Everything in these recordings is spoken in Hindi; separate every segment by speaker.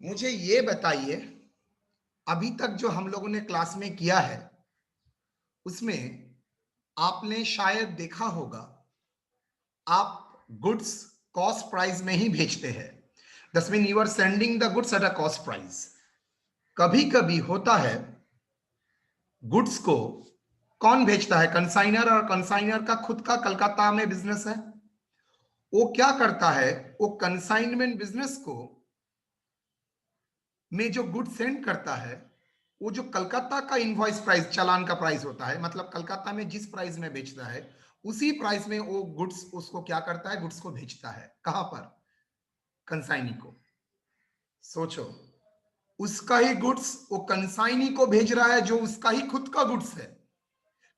Speaker 1: मुझे ये बताइए, अभी तक जो हम लोगों ने क्लास में किया है उसमें आपने शायद देखा होगा, आप गुड्स कॉस्ट प्राइस में ही भेजते हैं। That's mean you are sending the goods at a cost price. कभी कभी होता है गुड्स को कौन भेजता है? कंसाइनर, और कंसाइनर का खुद का कलकत्ता में बिजनेस है। वो क्या करता है, वो कंसाइनमेंट बिजनेस को में जो गुड सेंड करता है, वो जो कलकत्ता का इनवॉइस प्राइस, चालान का प्राइस होता है, मतलब कलकत्ता में जिस प्राइस में बेचता है उसी प्राइस में वो गुड्स उसको क्या करता है, गुड्स को भेजता है। कहां पर? कंसाइनी को। सोचो, उसका ही गुड्स वो कंसाइनी को भेज रहा है जो उसका ही खुद का गुड्स है।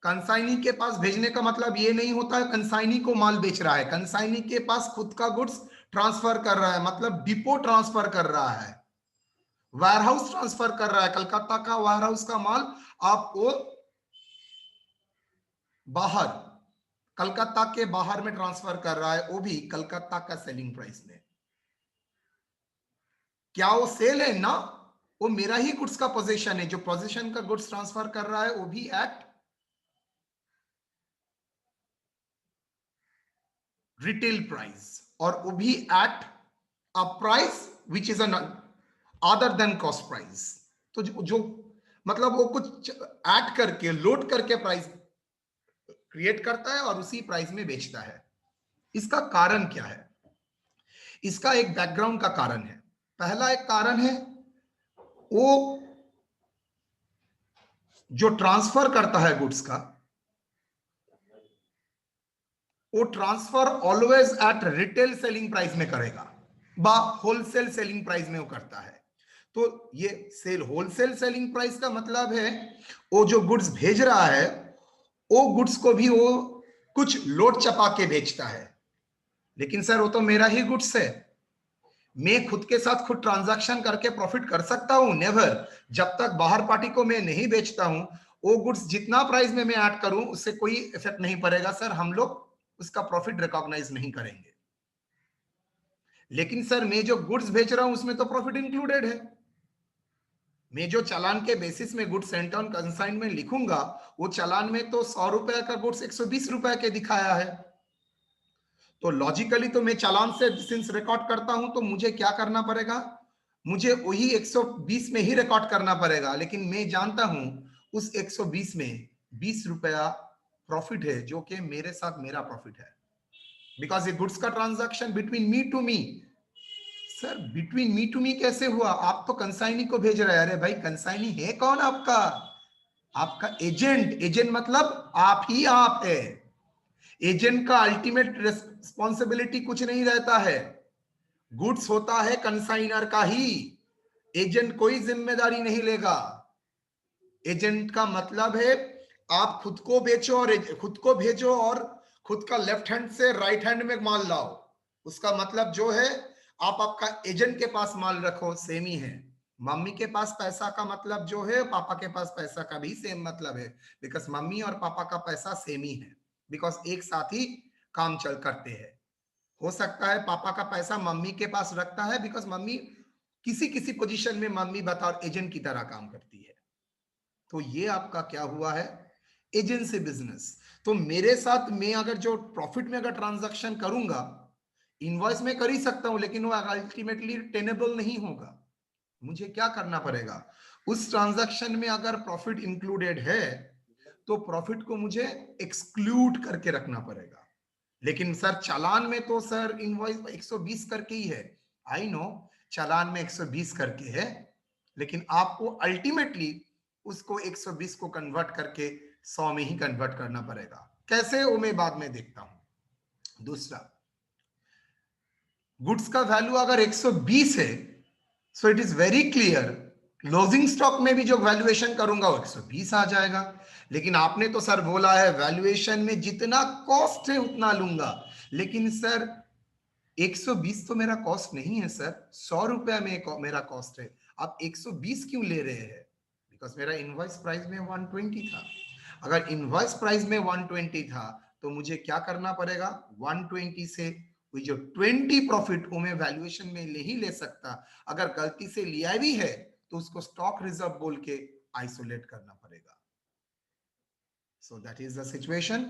Speaker 1: कंसाइनी के पास भेजने का मतलब ये नहीं होता है कंसाइनी को माल बेच रहा है। कंसाइनी के पास खुद का गुड्स ट्रांसफर कर रहा है, मतलब डिपो ट्रांसफर कर रहा है, वेयरहाउस ट्रांसफर कर रहा है। कलकत्ता का वेयरहाउस का माल आपको बाहर, कलकत्ता के बाहर में ट्रांसफर कर रहा है, वो भी कलकत्ता का सेलिंग प्राइस में। क्या वो सेल है? ना, वो मेरा ही गुड्स का पोजीशन है। जो पोजीशन का गुड्स ट्रांसफर कर रहा है वो भी एट रिटेल प्राइस, और वो भी at a price which is other than cost price. तो जो मतलब वो कुछ ऐड करके, लोड करके प्राइस क्रिएट करता है और उसी प्राइस में बेचता है। इसका कारण क्या है? इसका एक बैकग्राउंड का कारण है। पहला एक कारण है, वो जो ट्रांसफर करता है गुड्स का, वो transfer always at retail selling price में करेगा, बा होलसेल सेलिंग प्राइस में वो करता है। तो ये सेल, होलसेल सेलिंग प्राइस का मतलब है वो जो गुड्स भेज रहा है वो गुड्स को भी वो कुछ लोड चपा के बेचता है। लेकिन सर वो तो मेरा ही गुड्स है, मैं खुद के साथ खुद ट्रांजैक्शन करके प्रॉफिट कर सकता हूं? नेवर। जब तक बाहर पार्टी को मैं नहीं बेचता हूं, वो गुड्स जितना प्राइस में मैं ऐड करूं उससे कोई इफेक्ट नहीं पड़ेगा सर, हम लोग उसका प्रॉफिट रिकॉग्नाइज नहीं करेंगे। लेकिन सर मैं जो गुड्स बेच रहा हूं उसमें तो प्रॉफिट इंक्लूडेड है। मैं जो चालान के बेसिस में गुड्स सेंट ऑन कंसाइनमेंट लिखूंगा, वो चालान में तो 100 रुपए का गुड्स 120 रुपए के दिखाया है। तो लॉजिकली तो मैं चालान से सिंस रिकॉर्ड करता हूं तो मुझे क्या करना पड़ेगा? मुझे वही 120 में ही रिकॉर्ड करना पड़ेगा। लेकिन मैं जानता हूं उस 120 में 20 रुपया प्रॉफिट है, जो कि मेरे साथ मेरा प्रॉफिट है, बिकॉज ये गुड्स का transaction between me to me. Sir between me to me कैसे हुआ? आप तो कंसाइनी को भेज रहे हैं। अरे भाई, कंसाइनी है कौन आपका? आपका एजेंट। एजेंट मतलब आप ही आप है। एजेंट का अल्टीमेट रिस्पॉन्सिबिलिटी कुछ नहीं रहता है, गुड्स होता है कंसाइनर का ही। एजेंट कोई जिम्मेदारी नहीं लेगा। एजेंट का मतलब है आप खुद को बेचो और खुद को भेजो और खुद का लेफ्ट हैंड से राइट हैंड में माल लाओ। उसका मतलब जो है, आप आपका एजेंट के पास माल रखो, सेम ही है। मम्मी के पास पैसा का मतलब जो है, पापा के पास पैसा का भी सेम मतलब है, बिकॉज मम्मी और पापा का पैसा सेम ही है, बिकॉज एक साथ ही काम चल करते हैं। हो सकता है पापा का पैसा मम्मी के पास रखता है, बिकॉज मम्मी किसी किसी पोजीशन में मम्मी बतौर एजेंट की तरह काम करती है। तो ये आपका क्या हुआ है? Agency business. तो मेरे साथ मैं अगर जो प्रॉफिट में अगर ट्रांजैक्शन करूंगा, इनवॉइस में कर ही सकता हूं, लेकिन वो अल्टीमेटली टेनेबल नहीं होगा। मुझे क्या करना पड़ेगा? उस ट्रांजैक्शन में अगर प्रॉफिट इंक्लूडेड है तो प्रॉफिट को मुझे एक्सक्लूड करके रखना पड़ेगा। लेकिन सर चालान में तो सर इनवॉइस 120 करके ही है। आई नो, चालान में 120 करके है, लेकिन आपको अल्टीमेटली उसको 120 को कन्वर्ट करके 100 में ही कन्वर्ट करना पड़ेगा। कैसे, वो मैं बाद में देखता हूं। दूसरा, गुड्स का वैल्यू अगर 120 है, so it is very clear, closing stock में भी जो वैल्यूएशन करूंगा वो 120 आ जाएगा। लेकिन आपने तो सर बोला है वैल्यूएशन में जितना कॉस्ट है उतना लूंगा। लेकिन सर 120 तो मेरा कॉस्ट नहीं है सर, 100 रुपया में मेरा कॉस्ट है। आप 120 क्यों ले रहे हैं? बिकॉज मेरा इनवॉइस प्राइस में 120 था। अगर इनवॉइस प्राइस में 120 था तो मुझे क्या करना पड़ेगा? 120 से वो जो 20 प्रॉफिट वो मैं वैल्यूएशन में नहीं ले सकता, अगर गलती से लिया भी है तो उसको स्टॉक रिजर्व बोल के आइसोलेट करना पड़ेगा। So that is the situation.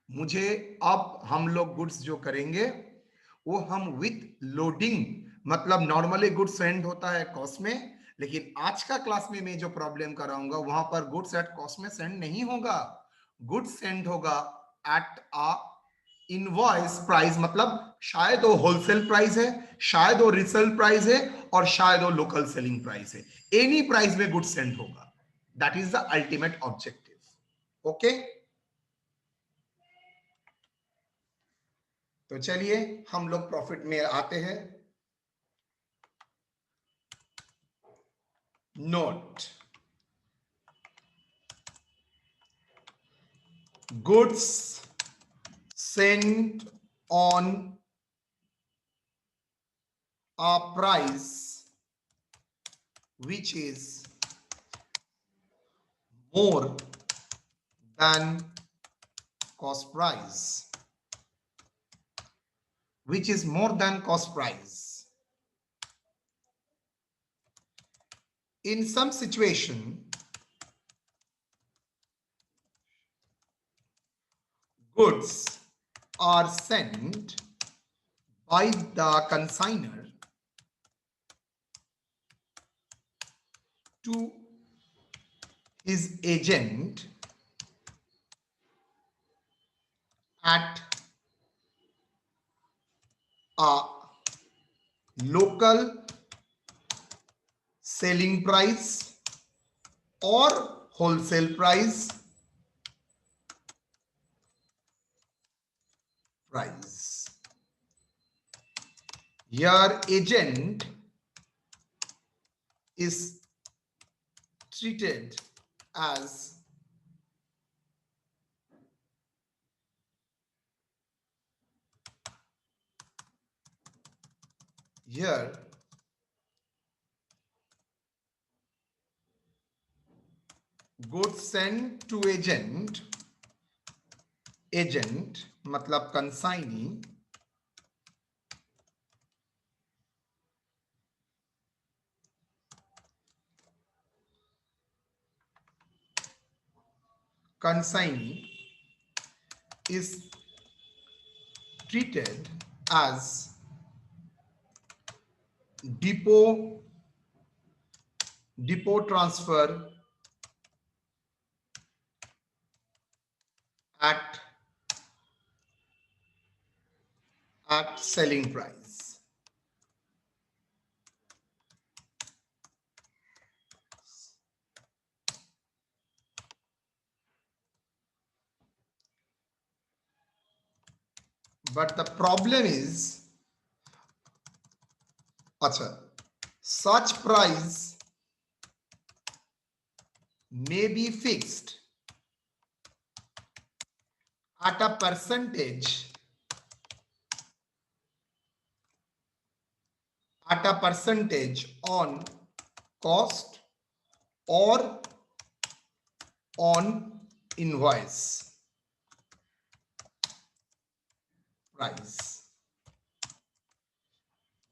Speaker 1: मुझे अब हम लोग गुड्स जो करेंगे वो हम विथ लोडिंग, मतलब नॉर्मली गुड्स सेंड होता है कॉस्ट में, लेकिन आज का क्लास में मैं जो प्रॉब्लम कराऊंगा वहां पर गुड्स एट कॉस्ट में सेंड नहीं होगा, गुड्स सेंड होगा एट अ इनवॉइस प्राइस, मतलब शायद वो होलसेल प्राइस है, शायद वो रिसेल प्राइस है, और शायद वो लोकल सेलिंग प्राइस है, एनी प्राइस में गुड्स सेंड होगा। That is the ultimate objective. Okay, तो चलिए हम लोग प्रॉफिट में आते हैं। Note, goods sent on a price which is more than cost price, which is more than cost price. In some situation, goods are sent by the consignor to his agent at a local selling price or wholesale price. Your agent is treated as here goods sent to agent, agent मतलब consignee, consignee is treated as depot transfer at selling price. But the problem is, such price may be fixed at a percentage on cost or on invoice price.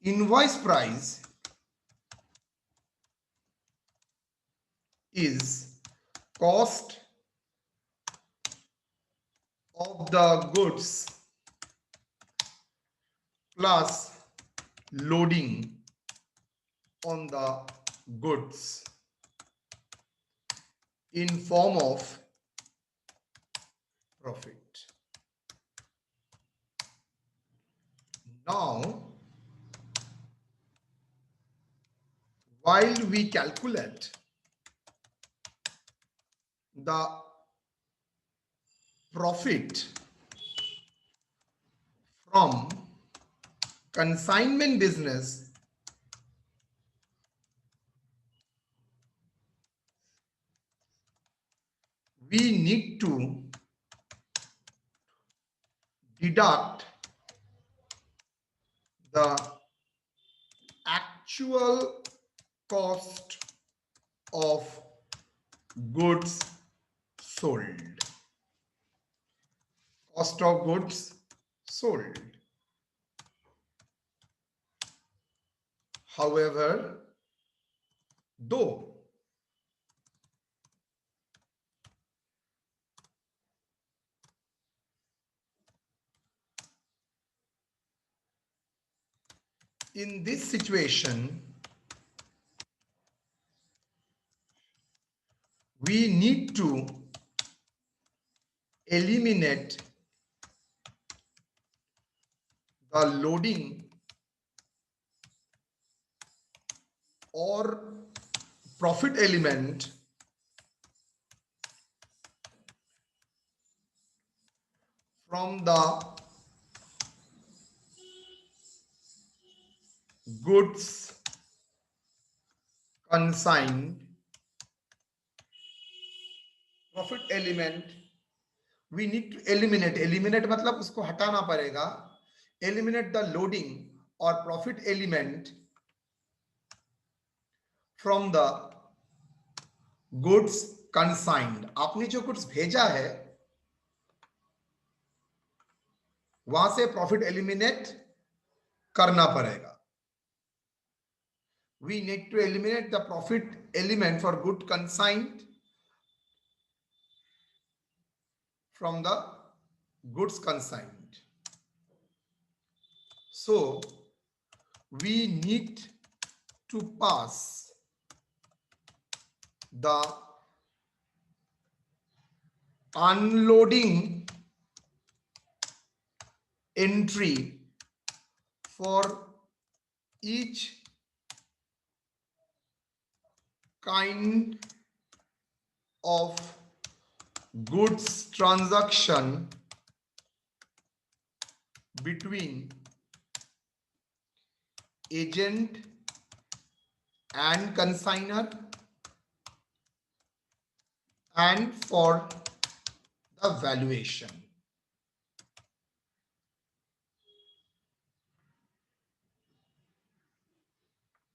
Speaker 1: Invoice price is cost of the goods plus loading on the goods in form of profit. Now, while we calculate the profit from consignment business, we need to deduct the actual cost of goods sold. Cost of goods sold. However, though in this situation, we need to eliminate the loading or profit element from the goods consigned. Profit element we need to eliminate मतलब उसको हटाना पड़ेगा. Eliminate the loading or profit element from the goods consigned. आपने जो गुड्स भेजा है वहां से प्रॉफिट एलिमिनेट करना पड़ेगा. We need to eliminate the profit element for good consigned from the goods consigned. So we need to pass the unloading entry for each kind of goods transaction between agent and consignor and for the valuation.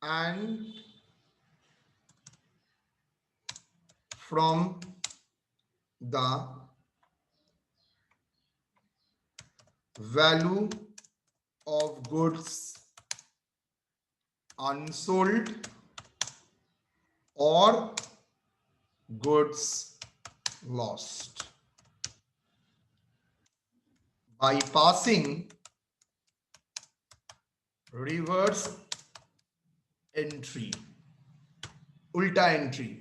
Speaker 1: And from the value of goods unsold or goods lost. By passing reverse entry, उल्टा एंट्री.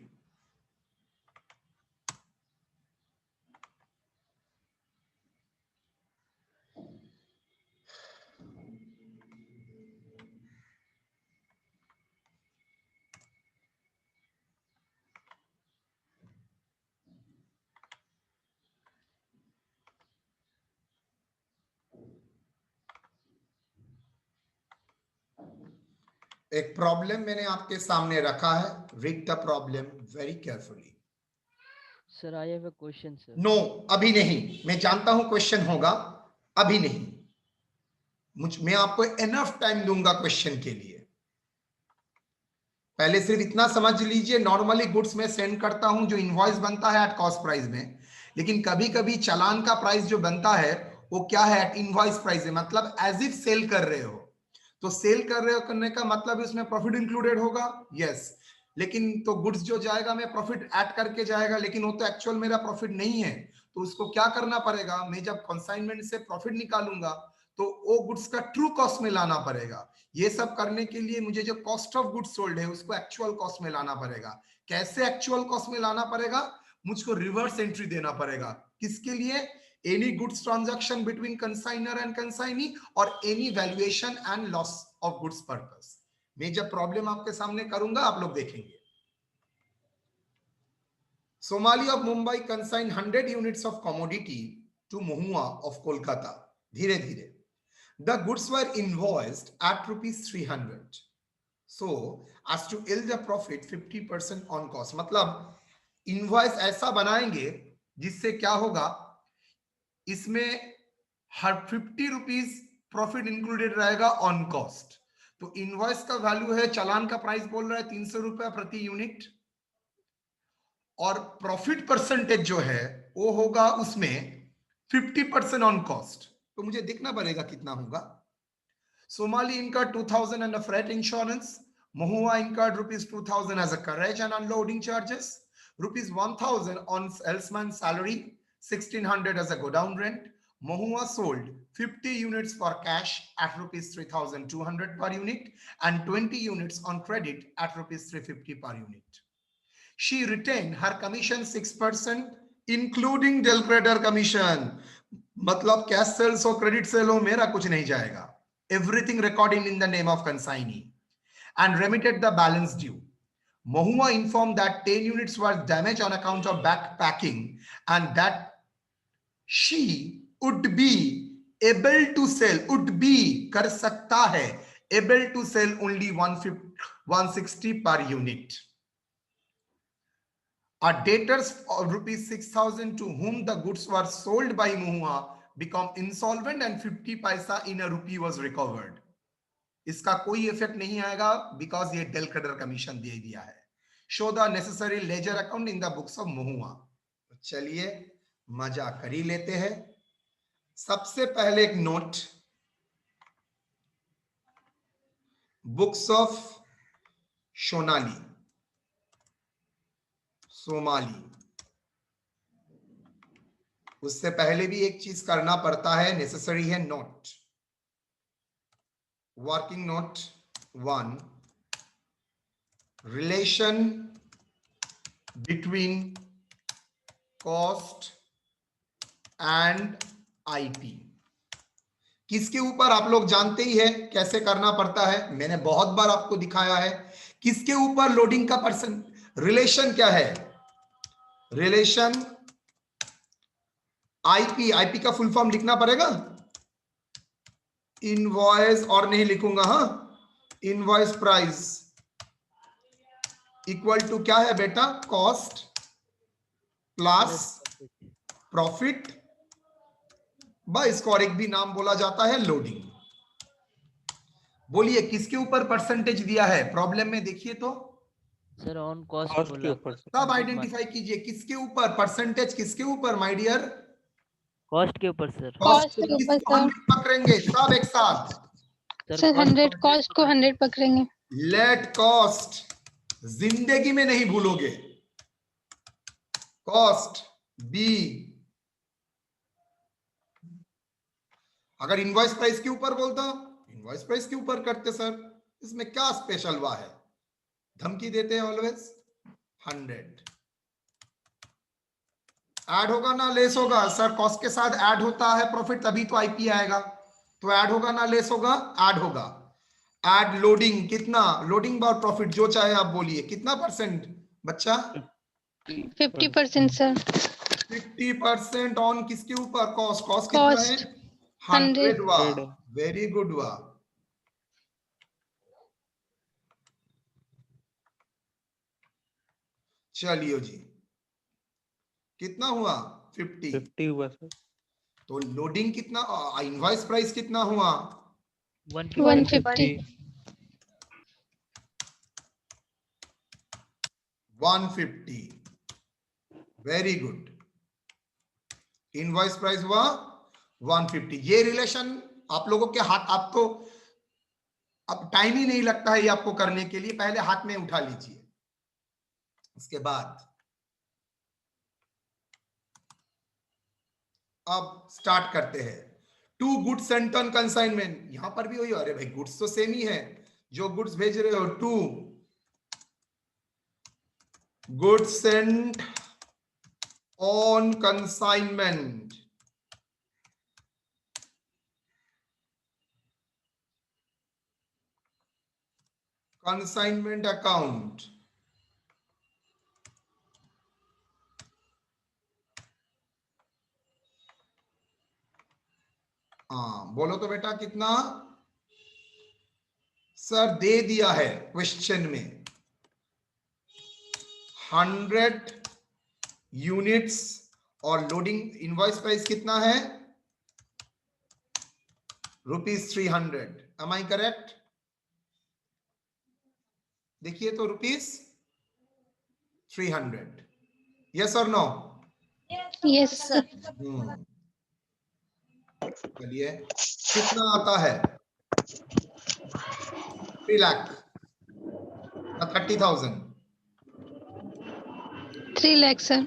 Speaker 1: एक प्रॉब्लम मैंने आपके सामने रखा है. Read the problem very carefully.
Speaker 2: Sir I have a question sir.
Speaker 1: No, अभी नहीं. मैं जानता हूं क्वेश्चन होगा, अभी नहीं. मैं आपको एनफ टाइम दूंगा क्वेश्चन के लिए. पहले सिर्फ इतना समझ लीजिए, नॉर्मली गुड्स में सेंड करता हूं जो इनवॉइस बनता है एट कॉस्ट प्राइस में, लेकिन कभी कभी चालान का प्राइस जो बनता है वो क्या है, एट इनवॉइस प्राइस है. मतलब एज इफ सेल कर रहे हो, तो सेल कर रहे हो करने का मतलब उसमें प्रॉफिट इंक्लूडेड होगा. यस, लेकिन तो गुड्स जो जाएगा मैं प्रॉफिट ऐड करके जाएगा, लेकिन वो तो एक्चुअल मेरा प्रॉफिट नहीं है. तो उसको क्या करना पड़ेगा, मैं जब कंसाइनमेंट से प्रॉफिट निकालूंगा तो वो गुड्स का ट्रू कॉस्ट में लाना पड़ेगा. ये सब करने के लिए मुझे जो कॉस्ट ऑफ गुड्स सोल्ड है उसको एक्चुअल कॉस्ट में लाना पड़ेगा. कैसे एक्चुअल कॉस्ट में लाना पड़ेगा, मुझको रिवर्स एंट्री देना पड़ेगा. किसके लिए, any goods transaction between consignor and consignee और any valuation and loss of goods purpose. मैं जब प्रॉब्लम आपके सामने करूंगा आप लोग देखेंगे. Somali of Mumbai consigned 100 units of commodity to Mohua of Kolkata. धीरे धीरे. The goods were invoiced at ₹300. So as to yield the profit 50% on cost. मतलब इनवॉइस ऐसा बनाएंगे जिससे क्या होगा, इसमें हर 50 रुपीज प्रॉफिट इंक्लूडेड रहेगा ऑन कॉस्ट. तो इनवॉइस का वैल्यू है, चालान का प्राइस बोल रहा है 300 रुपया प्रति यूनिट, और प्रॉफिट परसेंटेज जो है वो होगा उसमें 50% ऑन कॉस्ट. तो मुझे देखना पड़ेगा कितना होगा. सोमाली इनका 2000 and freight insurance, Mohua incurred rupees 2,000 as a carriage and unloading charges, rupees 1,000 on salesman's salary, 1,600 as a godown rent. Mohua sold 50 units for cash at rupees 3,200 per unit and 20 units on credit at rupees 350 per unit. She retained her commission 6%, including del creditor commission. मतलब कैश सेल्स हो क्रेडिट सेल हो मेरा कुछ नहीं जाएगा. Everything recorded in the name of consignee and remitted the balance due. Mohua informed that 10 units were damaged on account of backpacking and that she would be able to sell, would be कर सकता है, able to sell only 160 per unit. Our debtors of rupees 6,000 to whom the goods were sold by Mohua become insolvent and 50 paisa in a rupee was recovered. इसका कोई इफेक्ट नहीं आएगा बिकॉज ये डेल क्रेडिटर कमीशन दे दिया है. Show the necessary ledger account in the books of Mahua. चलिए मजा कर ही लेते हैं. सबसे पहले एक note, books of Sonali, Somali. उससे पहले भी एक चीज करना पड़ता है, नेसेसरी है note. Working note 1, relation between cost and IP. किसके ऊपर आप लोग जानते ही है कैसे करना पड़ता है, मैंने बहुत बार आपको दिखाया है. किसके ऊपर लोडिंग का परसेंट, रिलेशन क्या है, रिलेशन आईपी. आईपी का फुल फॉर्म लिखना पड़ेगा, इनवॉइस, और नहीं लिखूंगा, हाँ, इनवॉइस प्राइस इक्वल टू क्या है बेटा, कॉस्ट प्लस प्रॉफिट. इसको और एक भी नाम बोला जाता है लोडिंग. बोलिए किसके ऊपर परसेंटेज दिया है प्रॉब्लम में, देखिए तो
Speaker 2: सर ऑन कॉस्ट
Speaker 3: के ऊपर.
Speaker 1: सब आइडेंटिफाई कीजिए किसके ऊपर परसेंटेज, किसके ऊपर माय डियर,
Speaker 2: कॉस्ट के ऊपर सर.
Speaker 1: कॉस्ट के ऊपर सर. पकड़ेंगे सब एक साथ
Speaker 4: सर 100 कॉस्ट को 100 पकड़ेंगे.
Speaker 1: लेट कॉस्ट जिंदगी में नहीं भूलोगे, कॉस्ट बी. अगर इनवॉइस प्राइस के ऊपर बोलता, इनवॉइस प्राइस के ऊपर करते सर, इसमें क्या स्पेशल हुआ है, धमकी देते हैं ऑलवेज. 100 ऐड होगा ना लेस होगा सर, कॉस्ट के साथ ऐड होता है प्रॉफिट तभी तो आईपी आएगा, तो ऐड होगा ना लेस होगा, ऐड होगा. ऐड लोडिंग कितना, लोडिंग बार प्रॉफिट जो चाहे आप बोलिए, कितना परसेंट बच्चा,
Speaker 4: 50% सर.
Speaker 1: 50% ऑन किसके ऊपर, कॉस्ट. कॉस्ट कितना है, 100 हुआ. वेरी गुड हुआ. चलिए जी, कितना हुआ, 50
Speaker 3: हुआ सर.
Speaker 1: तो लोडिंग कितना, इनवॉइस प्राइस कितना हुआ,
Speaker 4: 150.
Speaker 1: 150. Very good. इनवॉइस प्राइस हुआ 150. ये रिलेशन आप लोगों के हाथ, आप तो अब टाइम ही नहीं लगता है ये आपको करने के लिए, पहले हाथ में उठा लीजिए. इसके बाद अब स्टार्ट करते हैं. To goods sent on consignment, यहां पर भी वही, अरे भाई गुड्स तो सेम ही है, जो गुड्स भेज रहे हो. To goods sent on consignment, consignment account. हाँ बोलो तो बेटा कितना, सर दे दिया है क्वेश्चन में 100 यूनिट्स और लोडिंग इनवॉइस प्राइस कितना है, ₹300. एम आई करेक्ट, देखिए तो ₹300. यस और नो,
Speaker 4: यस सर.
Speaker 1: चलिए कितना आता है, 3 लाख. 30,000?
Speaker 4: 3 lakhs, sir.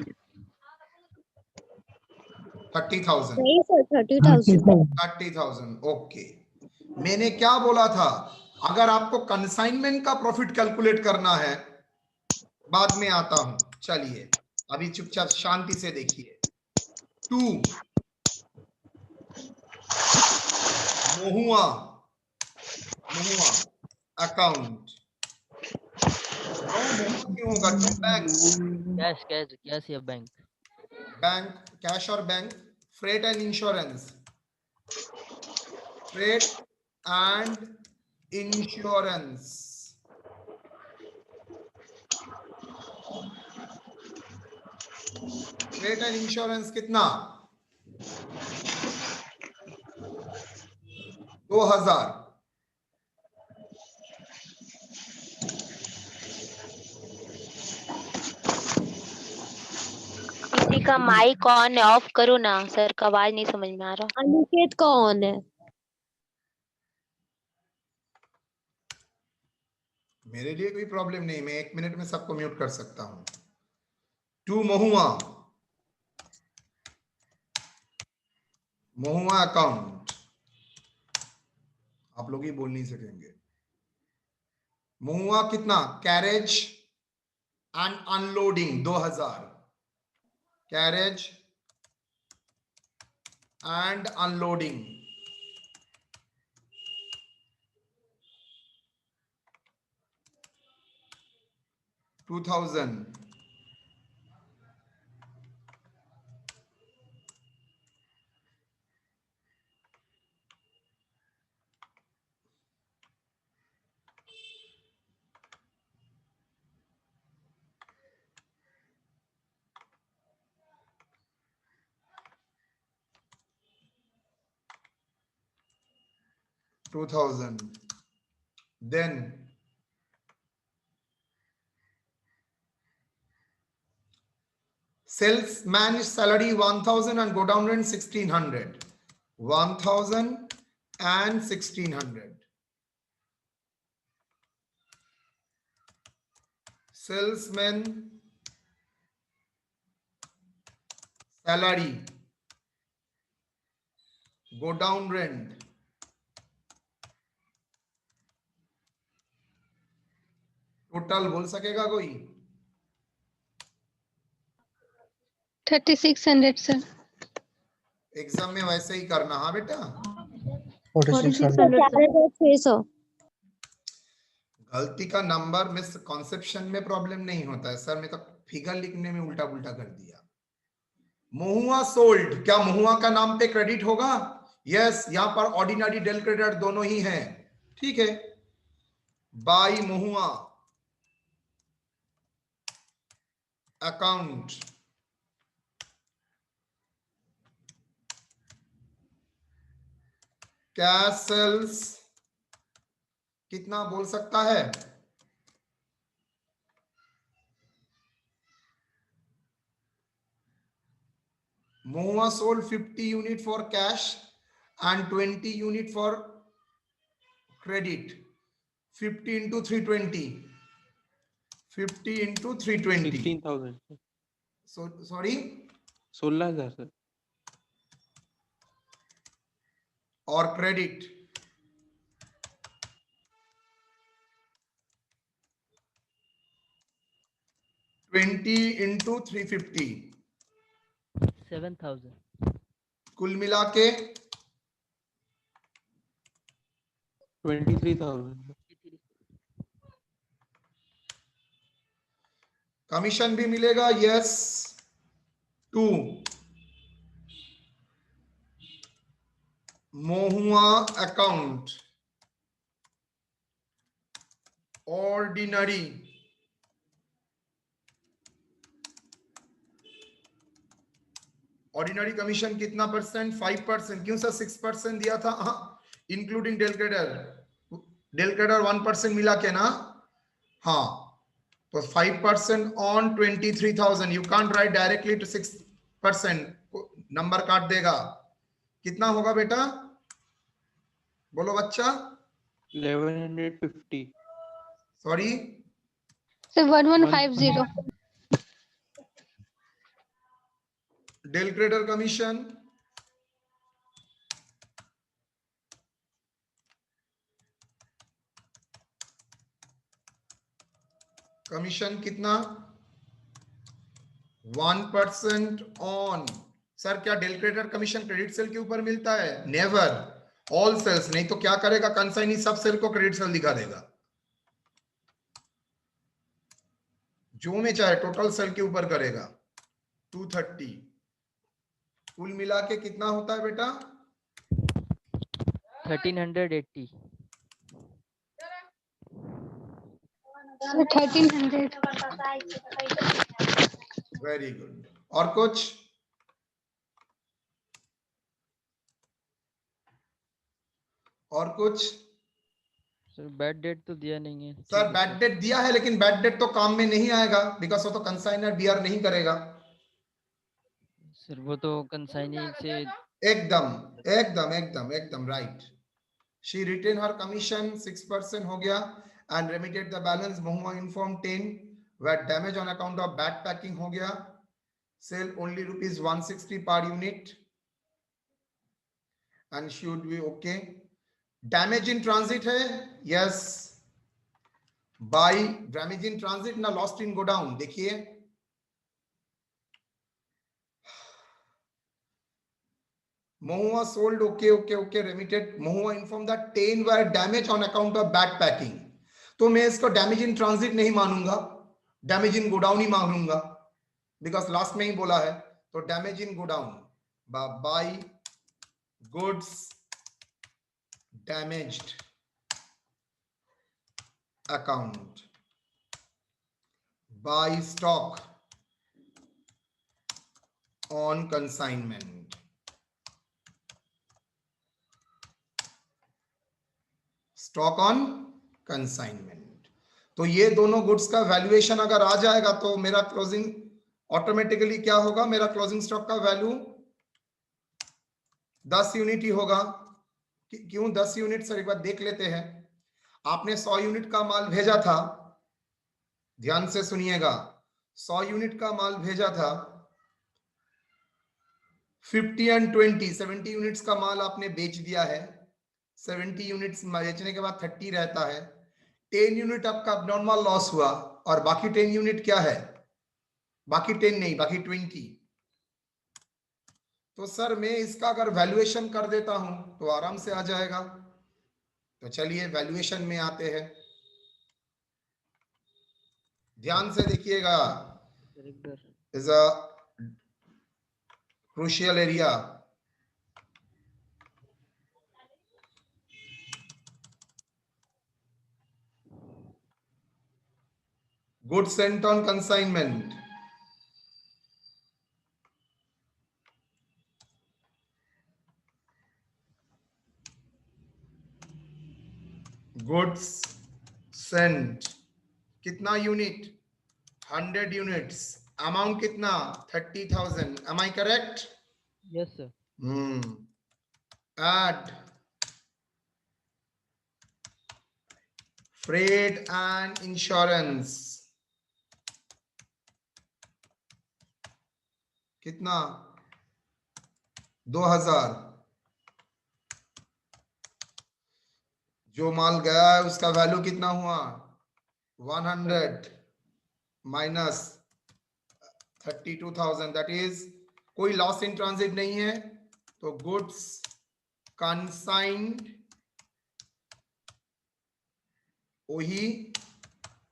Speaker 1: 30,000?
Speaker 3: नहीं सर 30,000।
Speaker 1: 30,000, ओके। मैंने क्या बोला था, अगर आपको कंसाइनमेंट का प्रॉफिट कैलकुलेट करना है, बाद में आता हूं, चलिए अभी चुपचाप शांति से देखिए। 2 महुआ अकाउंट, क्यों होगा? 2 बैंक,
Speaker 2: कैश या बैंक?
Speaker 1: कैश और bank. Freight and insurance, freight and insurance, freight and insurance कितना? 2,000।
Speaker 5: किसी का माइक ऑन है, ऑफ करो ना सर, का आवाज नहीं समझ में आ रहा।
Speaker 3: अनिकेत का ऑन है।
Speaker 1: मेरे लिए कोई प्रॉब्लम नहीं, मैं 1 मिनट में सबको म्यूट कर सकता हूं। 2 महुआ अकाउंट, आप लोग ही बोल नहीं सकेंगे। महुआ कितना? Carriage and unloading 2,000, carriage and unloading 2,000। Then salesman salary 1,000 and go down rent 1,600. 1,000 and 1,600. Salesman salary, go down rent, total बोल सकेगा कोई?
Speaker 4: 3,600, sir.
Speaker 1: एग्जाम में वैसे ही करना, हाँ बेटा।
Speaker 3: 4,600।
Speaker 1: गलती का नंबर मिसकॉन्सेप्शन में प्रॉब्लम नहीं होता है सर, मैं तो फिगर लिखने में उल्टा पुल्टा कर दिया। महुआ सोल्ड, क्या महुआ का नाम पे क्रेडिट होगा? यस, यहां पर ऑर्डिनरी डेल क्रेडिट दोनों ही हैं, ठीक है। By Mahua account, cash sales कितना बोल सकता है? Mohua sold 50 unit for cash and 20 unit for credit. 50 into 320. 50 into 320.
Speaker 6: 16,000।
Speaker 1: So sorry,
Speaker 6: 16,000 sir.
Speaker 1: और credit 20 into 350.
Speaker 2: 7,000।
Speaker 1: कुल मिला के
Speaker 6: 23,000।
Speaker 1: कमीशन भी मिलेगा, यस। 2 महुआ अकाउंट ऑर्डिनरी कमीशन कितना परसेंट? 5%। क्यों सर 6% दिया था? हाँ, इंक्लूडिंग डेल क्रेडिटर 1% मिला के ना, हाँ। तो 5% on 23,000, you can't write directly to 6%, number काट देगा। कितना होगा बेटा, बोलो बच्चा?
Speaker 6: 1150।
Speaker 1: Sorry,
Speaker 4: sir 1150.
Speaker 1: Del creditor commission commission कितना 1% ऑन। सर क्या del creditor commission credit sale के ऊपर मिलता है? Never, all sales. नहीं तो क्या करेगा कंसाइनी, सब सेल को क्रेडिट सेल दिखा देगा, जो में चाहे टोटल सेल के ऊपर करेगा। 230 कुल मिला के कितना होता है बेटा?
Speaker 2: 1380.
Speaker 4: सर 1300.
Speaker 1: Very good. और कुछ? और कुछ?
Speaker 2: सर बैड डेट तो दिया नहीं है।
Speaker 1: सर बैड डेट दिया है, लेकिन बैड डेट तो काम में नहीं आएगा, बिकॉज वो तो कंसाइनर बीआर नहीं करेगा।
Speaker 2: सर वो तो कंसाइनी से
Speaker 1: एकदम एकदम एकदम एकदम right. She retain her commission 6% हो गया and remitted the balance Mahua inform 10 wet damage on account of bad packing हो गया। Sale only rupees 160 per unit and should be okay. Damage in transit है, yes by damage in transit ना लॉस्ट इन गोडाउन। देखिए Mohua sold, okay, remitted. Mohua informed that 10 were damaged on account of bad packing. तो मैं इसको डैमेज इन ट्रांजिट नहीं मानूंगा, डैमेज इन गोडाउन ही मानूंगा, बिकॉज लास्ट में ही बोला है। तो damage in godown, by goods damaged account, by stock on consignment. Stock on consignment. तो ये दोनों गुड्स का वैल्यूएशन अगर आ जाएगा तो मेरा क्लोजिंग ऑटोमेटिकली क्या होगा? मेरा क्लोजिंग स्टॉक का वैल्यू 10 यूनिट ही होगा। क्यों 10 यूनिट? सर एक बार देख लेते हैं। आपने 100 यूनिट का माल भेजा था, ध्यान से सुनिएगा, 100 यूनिट का माल भेजा था, 50 एंड 20 70 यूनिट्स का माल आपने बेच दिया है। 70 यूनिट्स बेचने के बाद 30 रहता है। 10 यूनिट आपका नॉर्मल लॉस हुआ और बाकी 10 यूनिट क्या है? बाकी 10 नहीं, बाकी 20। तो सर मैं इसका अगर वैल्यूएशन कर देता हूं तो आराम से आ जाएगा। तो चलिए वैल्यूएशन में आते हैं, ध्यान से देखिएगा, is a crucial area. Goods sent on consignment, goods sent कितना यूनिट? 100 यूनिट्स। अमाउंट कितना? 30,000। Am I correct?
Speaker 2: Yes sir.
Speaker 1: Add freight and insurance कितना? 2000। जो माल गया है उसका वैल्यू कितना हुआ? 100 माइनस 32,000, दैट इज कोई लॉस इन ट्रांजिट नहीं है। तो गुड्स कंसाइन्ड वही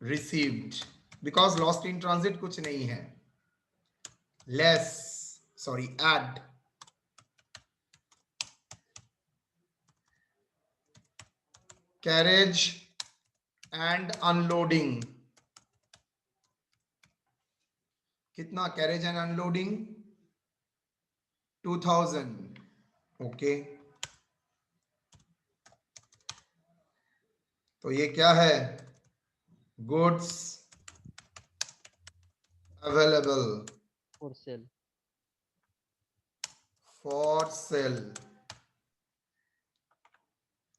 Speaker 1: received, because lost in transit कुछ नहीं है। Less sorry add carriage and unloading कितना? Carriage and unloading 2000। ओके तो ये क्या है? Goods available
Speaker 2: for sale.
Speaker 1: For sale.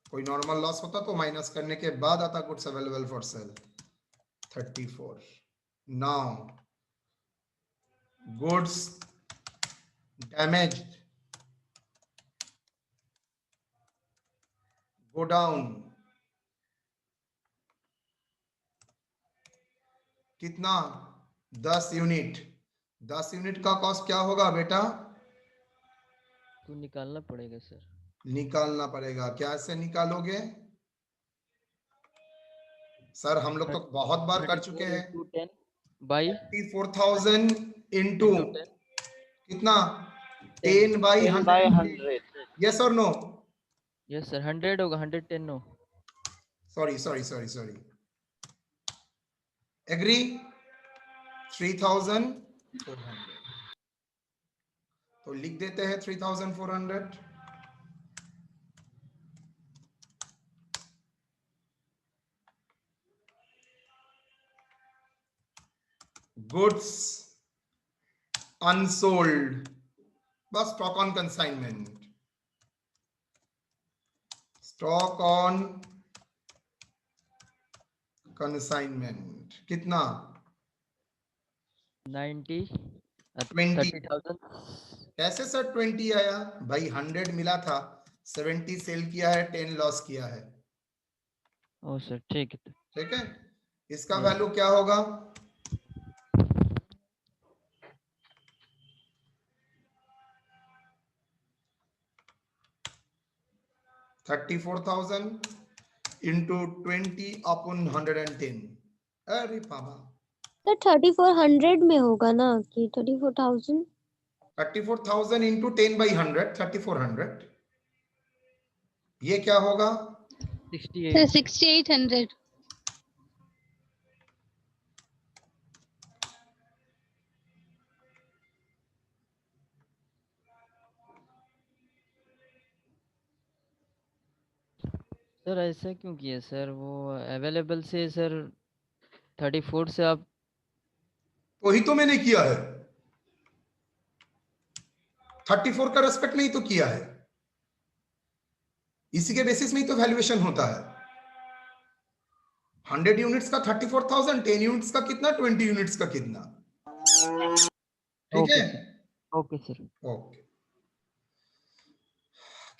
Speaker 1: कोई नॉर्मल लॉस होता तो माइनस करने के बाद आता goods available for sale. 34. Now, goods damaged, go down. कितना? 10 यूनिट. 10 यूनिट का कॉस्ट क्या होगा बेटा?
Speaker 2: तो निकालना पड़ेगा सर.
Speaker 1: निकालना पड़ेगा. कैसे निकालोगे सर? हम लोग तो बहुत बार कर चुके हैं.
Speaker 2: 10 by
Speaker 1: 34,000 into
Speaker 2: 10.
Speaker 1: कितना? 10 by 100. Yes or no?
Speaker 2: Yes sir. 100 होगा. 110 no.
Speaker 1: Sorry. Agree? 3,400. तो लिख देते हैं 3,400. Goods unsold, बस stock on consignment. Stock on consignment कितना?
Speaker 2: 90
Speaker 1: 20.
Speaker 2: 30,000.
Speaker 1: कैसे सर 20 आया भाई? 100 मिला था, 70 सेल किया है, 10 लॉस किया है.
Speaker 2: ओ सर ठीक है.
Speaker 1: ठीक है. इसका वैल्यू क्या होगा? 34,000 into 20 upon 110. अरे बाबा.
Speaker 3: तो 3400 में होगा ना कि 34,000?
Speaker 1: 34,000 into 10 by 100, 3400. ये क्या होगा?
Speaker 2: 68.
Speaker 4: 6,800.
Speaker 2: सर ऐसा क्यों किया सर? वो अवेलेबल से सर 34 से आप.
Speaker 1: वही तो मैंने किया है. 34 का रेस्पेक्ट नहीं तो किया है. इसी के बेसिस में ही तो वैल्यूएशन होता है. 100 यूनिट्स का 34,000, 10 यूनिट्स का कितना, 20 यूनिट्स का कितना. ठीक है.
Speaker 2: Okay sir.
Speaker 1: ओके.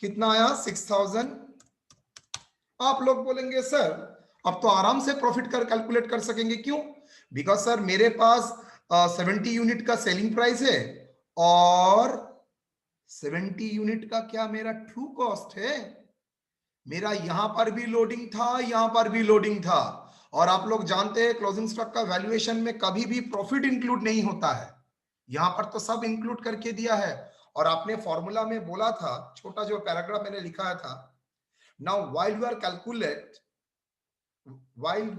Speaker 1: कितना आया? 6,000. आप लोग बोलेंगे सर अब तो आराम से प्रॉफिट कर कैलकुलेट कर सकेंगे. क्यों? बिकॉज सर मेरे पास 70 यूनिट का सेलिंग प्राइस है और 70 यूनिट का क्या मेरा ट्रू कॉस्ट है. मेरा यहां पर भी लोडिंग था, यहां पर भी लोडिंग था. और आप लोग जानते हैं क्लोजिंग स्टॉक का वैल्यूएशन में कभी भी प्रॉफिट इंक्लूड नहीं होता है. यहां पर तो सब इंक्लूड करके दिया है. और आपने फॉर्मूला में बोला था, छोटा जो पैराग्राफ मैंने लिखा था, now while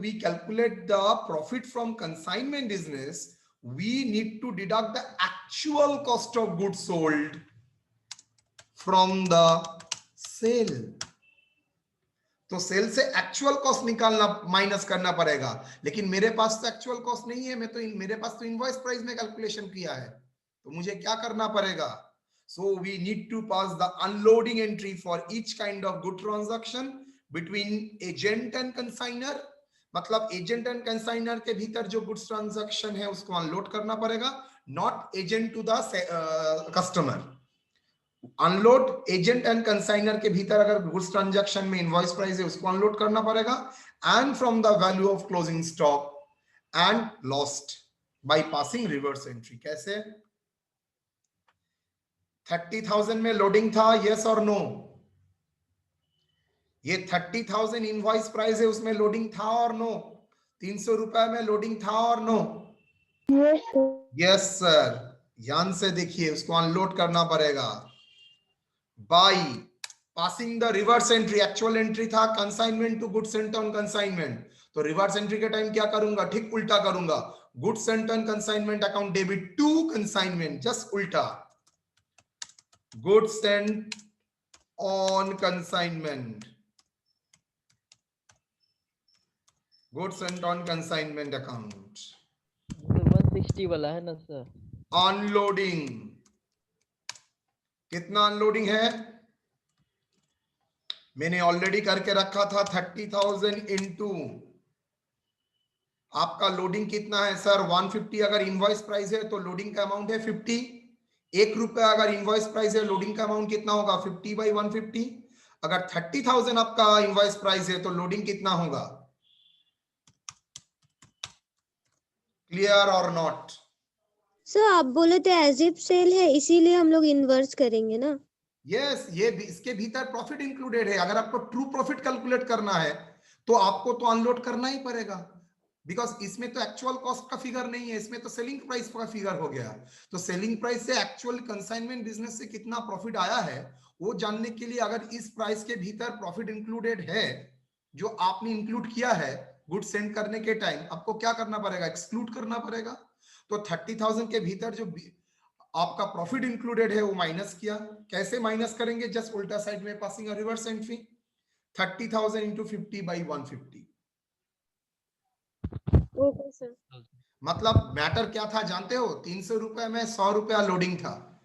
Speaker 1: we calculate the profit from consignment business, we need to deduct the actual cost of goods sold from the sale. तो सेल से एक्चुअल कॉस्ट निकालना, माइनस करना पड़ेगा. लेकिन मेरे पास तो एक्चुअल कॉस्ट नहीं है. मेरे पास तो इनवॉइस प्राइस में कैलकुलेशन किया है. तो मुझे क्या करना पड़ेगा? So we need to pass the unloading entry for each kind of good transaction between agent and consignor. मतलब एजेंट एंड कंसाइनर के भीतर जो गुड्स ट्रांजैक्शन है उसको अनलोड करना पड़ेगा. Not agent to the customer. Unload agent and consignor के भीतर अगर गुड्स ट्रांजैक्शन में इनवॉइस प्राइस है उसको अनलोड करना पड़ेगा. And from the value of closing stock and lost by passing reverse entry. कैसे? 30,000 में लोडिंग था, यस और नो? ये 30,000 इनवॉइस प्राइस है, उसमें लोडिंग था और नो? 300 रुपए में लोडिंग था और नो? Yes sir. ध्यान से देखिए, उसको अनलोड करना पड़ेगा by passing the reverse entry. Actual entry था consignment to goods sent on consignment. तो रिवर्स एंट्री के टाइम क्या करूंगा? ठीक उल्टा करूंगा. Goods sent on consignment account debit to consignment. Just उल्टा. Goods sent on consignment. Goods sent on consignment account.
Speaker 2: तो 160 वाला है ना सर?
Speaker 1: Unloading. कितना अनलोडिंग है? मैंने ऑलरेडी करके रखा था 30,000 इंटू आपका लोडिंग कितना है सर? 150 अगर इनवॉइस प्राइस है तो लोडिंग का अमाउंट है 50। 1 रुपया अगर इनवॉइस प्राइस है, लोडिंग का अमाउंट कितना होगा? 50/150। अगर 30,000 आपका इनवॉइस प्राइस है तो लोडिंग कितना होगा? क्लियर और नॉट?
Speaker 3: सर आप बोले थे एज इफ सेल है, इसीलिए हम लोग इन्वर्स करेंगे ना।
Speaker 1: यस, ये इसके भीतर प्रॉफिट इंक्लूडेड है। अगर आपको ट्रू प्रॉफिट कैलकुलेट करना है तो आपको तो अनलोड करना ही पड़ेगा, बिकॉज इसमें तो एक्चुअल कॉस्ट का फिगर नहीं है, इसमें तो सेलिंग प्राइस का फिगर हो गया। तो सेलिंग प्राइस से एक्चुअल कंसाइनमेंट बिजनेस से कितना प्रॉफिट आया है वो जानने के लिए अगर इस प्राइस के भीतर प्रॉफिट इंक्लूडेड है जो आपने इंक्लूड किया है गुड सेंड करने के टाइम, आपको क्या करना पड़ेगा? एक्सक्लूड करना पड़ेगा। तो 30,000 के भीतर जो आपका प्रॉफिट इंक्लूडेड है वो माइनस किया। कैसे माइनस करेंगे? जस्ट उल्टा साइड में passing a reverse entry. 30,000 into 50/150।
Speaker 3: Okay sir.
Speaker 1: मतलब मैटर क्या था जानते हो? 300 रुपए में 100 रुपया लोडिंग था,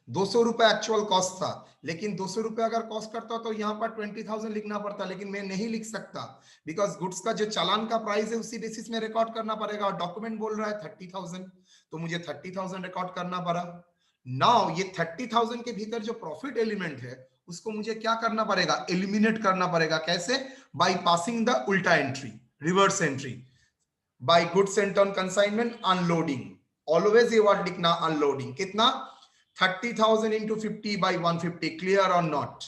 Speaker 1: 200 रुपया एक्चुअल कॉस्ट था। लेकिन 200 रुपया अगर कॉस्ट करता तो यहाँ पर 20,000 लिखना पड़ता, लेकिन मैं नहीं लिख सकता बिकॉज गुड्स का जो चालान का प्राइस है उसी बेसिस में रिकॉर्ड करना पड़ेगा और डॉक्यूमेंट बोल रहा है 30,000, तो मुझे 30,000 रिकॉर्ड करना पड़ा। नाउ ये 30,000 के भीतर जो प्रॉफिट एलिमेंट है उसको मुझे क्या करना पड़ेगा? एलिमिनेट करना पड़ेगा। कैसे? बाई पासिंग द उल्टा entry, reverse entry. By goods sent on consignment unloading, always ये वर्ड लिखना अनलोडिंग। कितना? 30,000 into 50/150. Clear or not?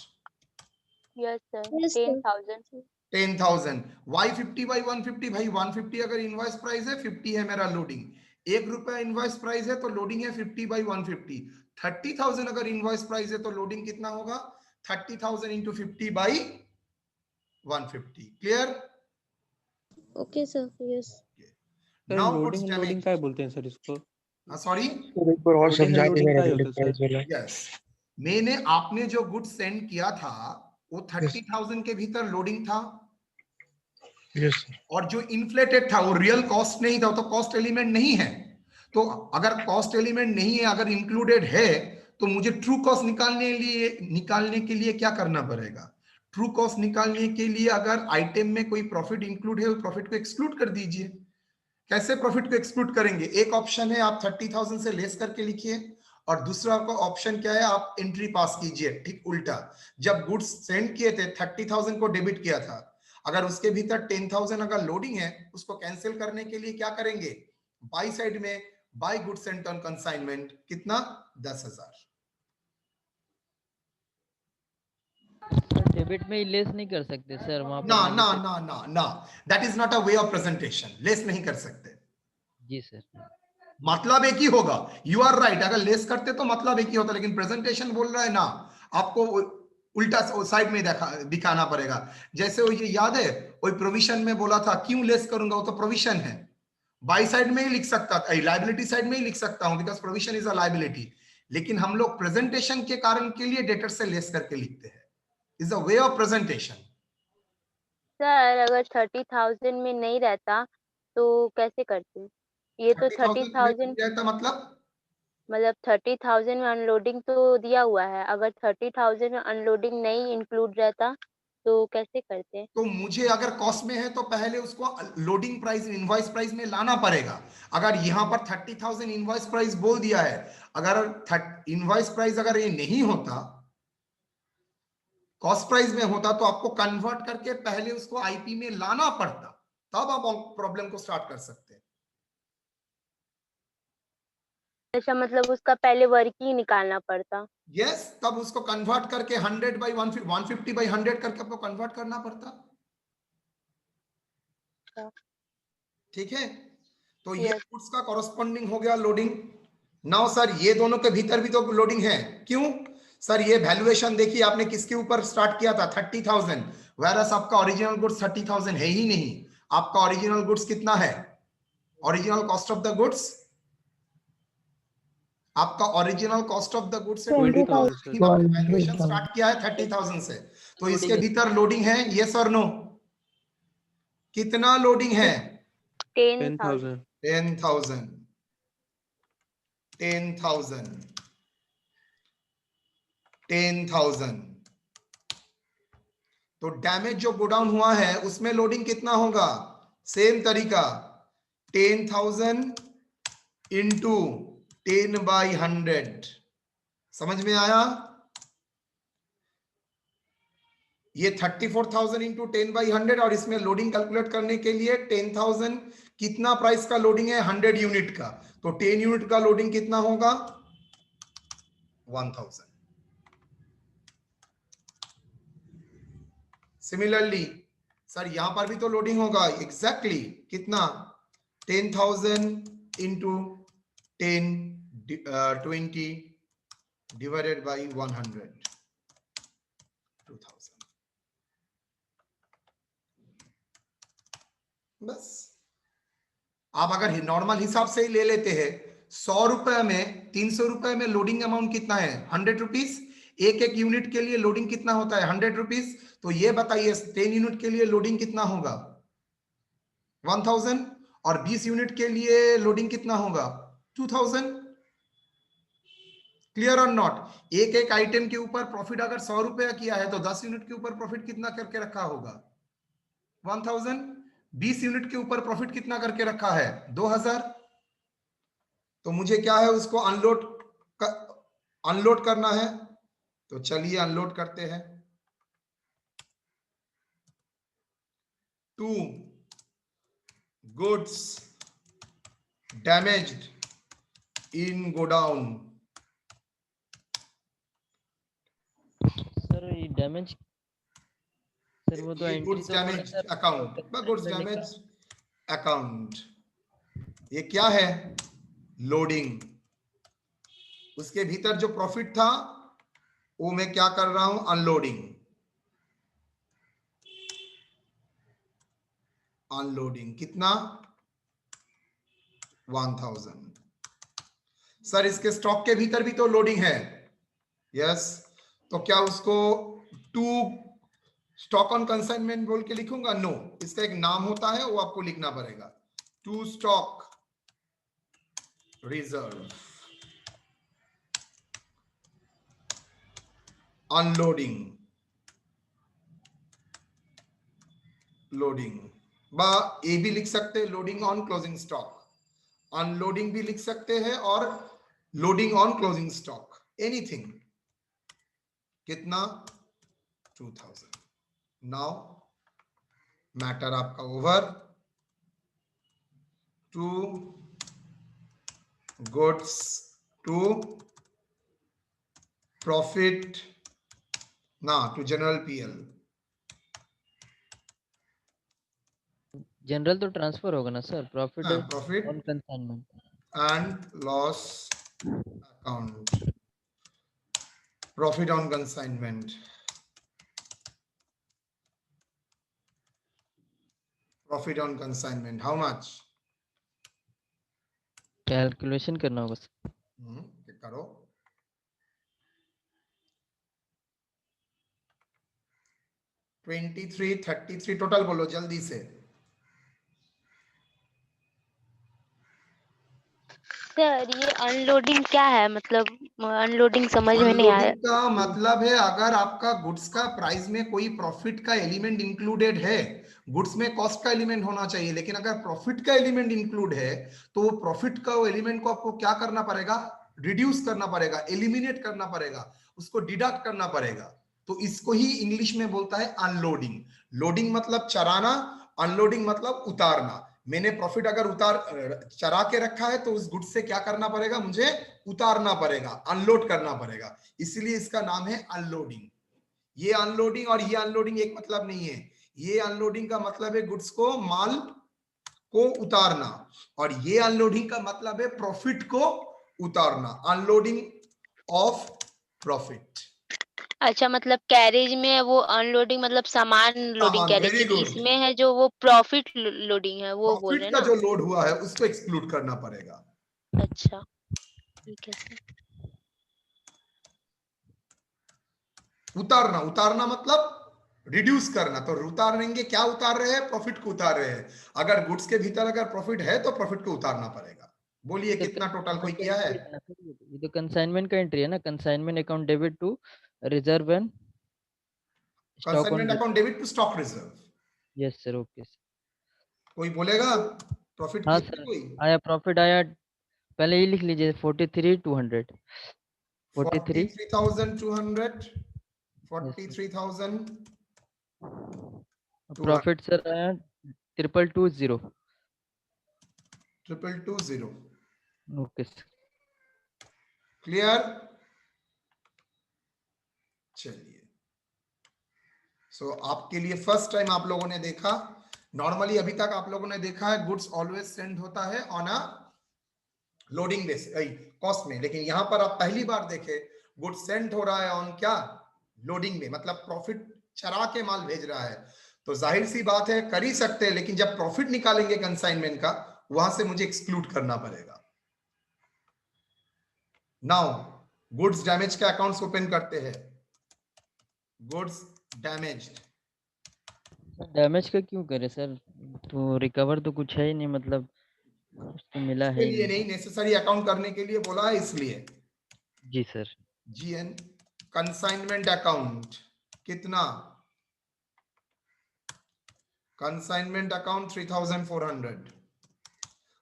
Speaker 5: Yes, sir.
Speaker 3: Yes, sir.
Speaker 5: 10,000.
Speaker 1: 10,000. Why 50/150? भाई 150 अगर इनवॉइस प्राइस है, 50 है मेरा लोडिंग। 1 रुपया इनवॉइस प्राइस है तो लोडिंग है 50/150। 30,000 अगर इनवॉइस प्राइस है तो लोडिंग कितना होगा? 30,000 into 50/150. Clear?
Speaker 3: Okay sir. Yes.
Speaker 6: Sir
Speaker 1: Now
Speaker 6: loading
Speaker 1: goods
Speaker 6: unloading
Speaker 1: damage.
Speaker 6: क्या बोलते हैं सर इसको?
Speaker 1: Sorry?
Speaker 7: एक बार और
Speaker 6: लोडिंग
Speaker 7: समझा
Speaker 6: अनलोडिंग
Speaker 7: दीजिए
Speaker 6: क्या
Speaker 7: रेगुलर
Speaker 6: होता है
Speaker 7: प्राइस
Speaker 6: सर?
Speaker 7: वाला।
Speaker 1: यस, मैंने आपने जो गुड सेंड किया था वो 30,000 के भीतर लोडिंग था
Speaker 7: यस सर।
Speaker 1: और जो इन्फ्लेटेड था वो रियल कॉस्ट नहीं था, वो तो कॉस्ट एलिमेंट नहीं है। तो अगर कॉस्ट एलिमेंट नहीं है, अगर इंक्लूडेड है, तो मुझे ट्रू कॉस्ट निकालने के लिए क्या करना पड़ेगा? ट्रू कॉस्ट निकालने के लिए अगर आइटम में कोई प्रॉफिट इंक्लूड है, प्रॉफिट को एक्सक्लूड कर दीजिए। कैसे प्रॉफिट को एक्सक्लूड करेंगे? एक ऑप्शन है आप 30,000 से लेस करके लिखिए और दूसरा का ऑप्शन क्या है? आप एंट्री पास कीजिए ठीक उल्टा। जब गुड्स सेंड किए थे 30,000 को डेबिट किया था, अगर उसके भीतर 10,000 अगर लोडिंग है उसको कैंसिल करने के लिए क्या करेंगे? बाई साइड में by goods sent on consignment कितना? 10,000।
Speaker 2: डेबिट में ही लेस नहीं कर सकते सर वहां पर?
Speaker 1: ना ना
Speaker 2: negative-
Speaker 1: ना ना ना, that is not a way of presentation. Less नहीं कर सकते।
Speaker 2: जी सर।
Speaker 1: मतलब एक ही होगा। यू आर राइट, अगर लेस करते तो मतलब एक ही होता, लेकिन प्रेजेंटेशन बोल रहा है ना आपको उल्टा साइड में दिखाना पड़ेगा। जैसे वो ये याद है कोई प्रोविजन में बोला था क्यों लेस करूंगा, वो तो प्रोविजन है। बाई साइड में ही लिख सकता था, लायबिलिटी साइड में ही लिख सकता हूं because provision is a liability, लेकिन हम लोग प्रेजेंटेशन के कारण के लिए डेटर से लेस करके लिखते हैं। Is a way of presentation.
Speaker 5: Sir अगर 30,000 में नहीं रहता तो कैसे करते? ये तो 30,000 मतलब 30,000 में अनलोडिंग तो दिया हुआ है। अगर 30,000 में अनलोडिंग नहीं इंक्लूड रहता तो कैसे करते?
Speaker 1: तो मुझे अगर कॉस्ट में है तो पहले उसको लोडिंग प्राइस इनवॉइस प्राइस में लाना पड़ेगा। अगर यहां पर 30,000 इनवॉइस प्राइस बोल दिया है, अगर इनवॉइस प्राइस अगर ये नहीं होता, कॉस्ट प्राइस में होता, तो आपको कन्वर्ट करके पहले उसको आईपी में लाना पड़ता, तब आप प्रॉब्लम को स्टार्ट कर सकते हैं।
Speaker 5: अच्छा, मतलब उसका पहले वर्किंग निकालना पड़ता।
Speaker 1: यस, तब उसको कन्वर्ट करके 150/100 करके आपको कन्वर्ट करना पड़ता। ठीक है, तो ये गुड्स का कॉरस्पॉन्डिंग हो गया लोडिंग। नाउ सर ये दोनों के भीतर भी तो लोडिंग है, क्यों सर? ये वैल्यूएशन देखिए आपने किसके ऊपर स्टार्ट किया था? 30,000, वेरस आपका ओरिजिनल गुड्स 30,000 है ही नहीं। आपका ओरिजिनल गुड्स कितना है? Original cost of the goods, आपका original cost of the goods
Speaker 6: 20,000
Speaker 1: valuation start किया है 30,000 से, तो इसके भीतर लोडिंग है यस और नो? कितना लोडिंग है?
Speaker 5: 10,000।
Speaker 1: 10,000 10,000 10,000। तो डैमेज जो गोडाउन हुआ है उसमें लोडिंग कितना होगा? सेम तरीका 10,000 इंटू 10/100। समझ में आया? ये 34,000 इंटू 10/100 और इसमें लोडिंग कैलकुलेट करने के लिए 10,000 कितना प्राइस का लोडिंग है? 100 यूनिट का, तो 10 यूनिट का लोडिंग कितना होगा? 1,000। सिमिलरली सर यहां पर भी तो लोडिंग होगा, एग्जैक्टली कितना? 10,000 इंटू 20 डिवाइडेड बाई 100, 2,000। बस आप अगर नॉर्मल हिसाब से ही ले लेते हैं, 100 रुपए में 300 रुपए में लोडिंग अमाउंट कितना है? 100 रुपीज। एक एक यूनिट के लिए लोडिंग कितना होता है? 100 रुपीज। तो ये बताइए 10 यूनिट के लिए लोडिंग कितना होगा? 1,000। और 20 यूनिट के लिए लोडिंग कितना होगा? 2,000। क्लियर और नॉट? एक एक आइटम के ऊपर प्रॉफिट अगर 100 रुपया किया है तो 10 यूनिट के ऊपर प्रॉफिट कितना करके रखा होगा? 1,000। 20 यूनिट के ऊपर प्रॉफिट कितना करके रखा है? 2,000। तो मुझे क्या है, उसको अनलोड करना है। तो चलिए अनलोड करते हैं। 2 goods damaged in godown।
Speaker 2: Sir ये डैमेज, सर वो तो एंट्री
Speaker 1: गुड्स
Speaker 2: तो
Speaker 1: damage account, goods damage account. ये क्या है? लोडिंग। उसके भीतर जो प्रॉफिट था वो मैं क्या कर रहा हूं? अनलोडिंग। अनलोडिंग कितना? 1,000। सर इसके स्टॉक के भीतर भी तो लोडिंग है। यस। तो क्या उसको 2 स्टॉक ऑन कंसाइनमेंट बोल के लिखूंगा? नो, इसका एक नाम होता है, वो आपको लिखना पड़ेगा। 2 स्टॉक रिजर्व अनलोडिंग, लोडिंग बा ए भी लिख सकते हैं, loading on closing stock. Unloading भी लिख सकते हैं और loading on closing stock, anything. कितना? 2,000। नाउ मैटर आपका ओवर। 2 goods to profit ना to general PL।
Speaker 2: जनरल तो ट्रांसफर होगा ना sir, profit
Speaker 1: profit
Speaker 2: on consignment
Speaker 1: and loss account. Profit on consignment, profit on consignment how much?
Speaker 2: Calculation करना होगा सर।
Speaker 1: करो। $23, $33 टोटल बोलो जल्दी से।
Speaker 5: सर ये अनलोडिंग क्या है? मतलब अनलोडिंग समझ में नहीं आया।
Speaker 1: अनलोडिंग का मतलब है अगर आपका गुड्स का प्राइस में कोई प्रॉफिट का एलिमेंट इंक्लूडेड है, गुड्स में कॉस्ट का एलिमेंट होना चाहिए, लेकिन अगर प्रॉफिट का एलिमेंट इंक्लूड है तो वो प्रॉफिट का वो एलिमेंट को आपको क्या करना पड़ेगा? रिड्यूस करना पड़ेगा, एलिमिनेट करना पड़ेगा, उसको डिडक्ट करना पड़ेगा। तो इसको ही इंग्लिश में बोलता है अनलोडिंग। लोडिंग मतलब चराना, अनलोडिंग मतलब उतारना। मैंने प्रॉफिट अगर चरा के रखा है तो उस गुड्स से क्या करना पड़ेगा? मुझे उतारना पड़ेगा, अनलोड करना पड़ेगा, इसलिए इसका नाम है अनलोडिंग। ये अनलोडिंग और ये अनलोडिंग एक मतलब नहीं है। ये अनलोडिंग का मतलब है गुड्स को, माल को उतारना, और ये अनलोडिंग का मतलब है प्रॉफिट को उतारना, अनलोडिंग ऑफ प्रॉफिट।
Speaker 5: अच्छा, मतलब कैरेज में वो अनलोडिंग मतलब सामान लोडिंग कह रही
Speaker 1: वेरी
Speaker 5: थी,
Speaker 1: गुड।
Speaker 5: इसमें है जो वो प्रॉफिट लोडिंग है वो बोल रहे
Speaker 1: प्रॉफिट
Speaker 5: हैं
Speaker 1: का
Speaker 5: ना।
Speaker 1: जो लोड हुआ है उसको एक्सक्लूड करना पड़ेगा।
Speaker 5: अच्छा ठीक है सर।
Speaker 1: उतारना, उतारना मतलब रिड्यूस करना। तो उतारेंगे, क्या उतार रहे हैं? प्रॉफिट को उतार रहे हैं। अगर गुड्स के भीतर अगर प्रॉफिट है तो प्रॉफिट को उतारना पड़ेगा। बोलिए
Speaker 2: तो
Speaker 1: कितना टोटल कोई
Speaker 2: कंसाइनमेंट का
Speaker 1: किया है?
Speaker 2: एंट्री है ना सर, ये तो कंसाइनमेंट का एंट्री है ना, consignment account debit to reserve and stock on
Speaker 1: consignment
Speaker 2: book.
Speaker 1: Account debit to stock reserve.
Speaker 2: Yes sir, okay sir.
Speaker 1: कोई बोलेगा? प्रॉफिट
Speaker 2: हाँ
Speaker 1: किया
Speaker 2: सर,
Speaker 1: कोई?
Speaker 2: आया प्रॉफिट आया, पहले ये लिख लीजिए 43,200। 43
Speaker 1: 43,200,
Speaker 2: यस सर।
Speaker 1: 43,200,
Speaker 2: प्रॉफिट सर आया 2,220।
Speaker 1: 2,220।
Speaker 2: Okay sir.
Speaker 1: क्लियर? चलिए, सो आपके लिए फर्स्ट टाइम आप लोगों ने देखा। नॉर्मली अभी तक आप लोगों ने देखा है गुड्स ऑलवेज सेंड होता है on a loading basis cost में, लेकिन यहां पर आप पहली बार देखे गुड्स सेंड हो रहा है ऑन क्या, लोडिंग में, मतलब प्रॉफिट चरा के माल भेज रहा है। तो जाहिर सी बात है कर ही सकते हैं, लेकिन जब प्रॉफिट निकालेंगे कंसाइनमेंट का, वहां से मुझे एक्सक्लूड करना पड़ेगा। नाउ गुड्स डैमेज के अकाउंट्स ओपन करते हैं। गुड्स डैमेज,
Speaker 2: डैमेज का क्यों करे सर? तो रिकवर तो कुछ है ही नहीं, मतलब कुछ तो मिला है
Speaker 1: इसके
Speaker 2: ही
Speaker 1: लिए
Speaker 2: नहीं।
Speaker 1: नहीं, नेसेसरी अकाउंट करने के लिए बोला है, इसलिए
Speaker 2: जी सर।
Speaker 1: जीएन कंसाइनमेंट अकाउंट कितना, कंसाइनमेंट अकाउंट 3,400,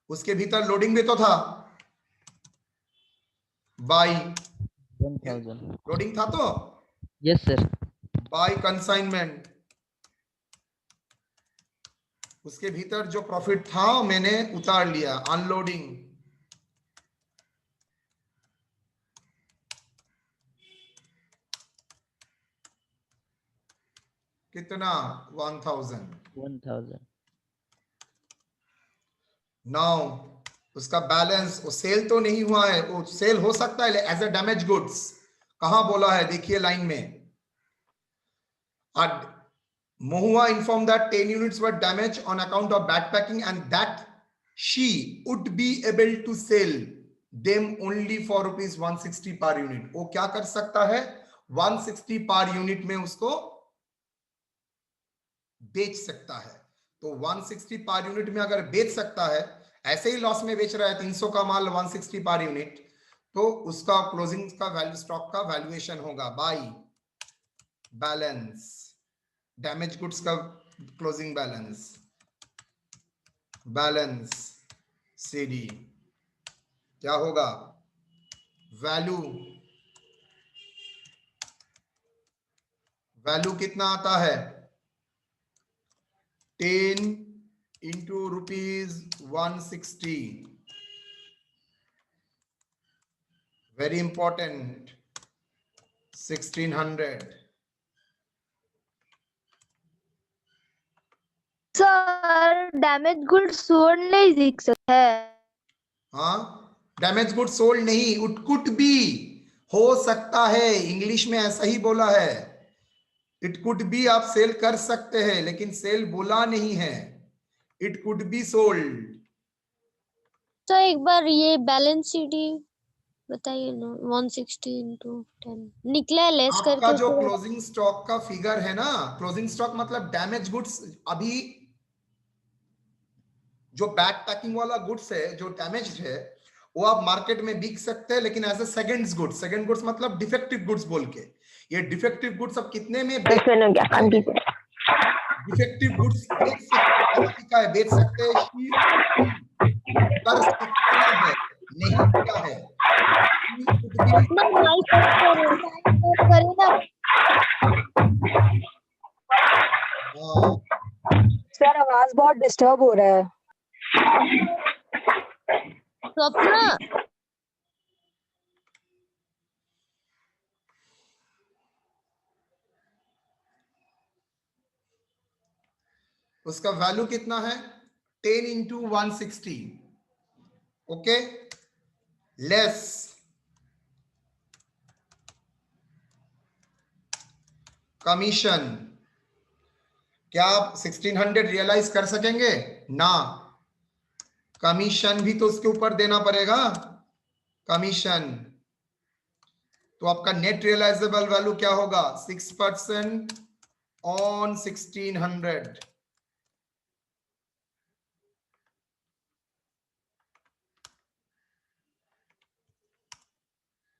Speaker 1: उसके भीतर लोडिंग भी तो था, बाई
Speaker 2: 1,000।
Speaker 1: लोडिंग था तो
Speaker 2: यस सर।
Speaker 1: बाई कंसाइनमेंट, उसके भीतर जो प्रॉफिट था मैंने उतार लिया, अनलोडिंग कितना 1,000।
Speaker 2: 1,000।
Speaker 1: नाउ उसका बैलेंस, वो सेल तो नहीं हुआ है, वो सेल हो सकता है एज ए डैमेज गुड्स। कहां बोला है देखिए लाइन में, Mohua informed that 10 units were damaged on account of bad packing and that she would be able to sell them only for rupees 160 per unit। वो क्या कर सकता है, 160 पर यूनिट में उसको बेच सकता है। तो 160 पर यूनिट में अगर बेच सकता है, ऐसे ही लॉस में बेच रहा है 300 का माल 160 पर यूनिट, तो उसका क्लोजिंग का वैल्यू, स्टॉक का वैल्यूएशन होगा बाई बैलेंस, डैमेज गुड्स का क्लोजिंग बैलेंस, बैलेंस सीडी क्या होगा, वैल्यू, वैल्यू कितना आता है 10 into rupees 160, very important 1600।
Speaker 5: Sir damage goods sold नहीं दिख सकता है।
Speaker 1: हाँ, डैमेज गुड सोल्ड नहीं, इट कुड बी, हो सकता है, इंग्लिश में ऐसा ही बोला है, इट कुड बी, आप सेल कर सकते हैं, लेकिन सेल बोला नहीं है, इट कुड बी सोल्ड।
Speaker 3: तो एक बार ये बैलेंस शीट बताइए ना, 160 इंटू 10 निकला है लेस
Speaker 1: आपका
Speaker 3: करके
Speaker 1: जो
Speaker 3: तो।
Speaker 1: क्लोजिंग स्टॉक का फिगर है ना, क्लोजिंग स्टॉक मतलब डैमेज गुड्स, अभी जो बैड पैकिंग वाला गुड्स है जो डैमेज्ड है, वो आप मार्केट में बिक सकते हैं, लेकिन as a seconds goods, second goods मतलब डिफेक्टिव गुड्स बोल के, ये डिफेक्टिव गुड्स अब कितने में डिफेक्टिव गुड्स बेच सकते हैं, बेच सकते हैं, कर सकते हैं, नहीं किया है,
Speaker 3: अपना माइक ऑफ करें ना।
Speaker 8: सर आवाज बहुत डिस्टर्ब हो रहा है।
Speaker 3: स्वप्ना
Speaker 1: उसका वैल्यू कितना है 10 इंटू 160, ओके, लेस कमीशन। क्या आप 1600 रियलाइज कर सकेंगे ना, कमीशन भी तो उसके ऊपर देना पड़ेगा, कमीशन। तो आपका नेट रियलाइजेबल वैल्यू क्या होगा, 6% ऑन 1600,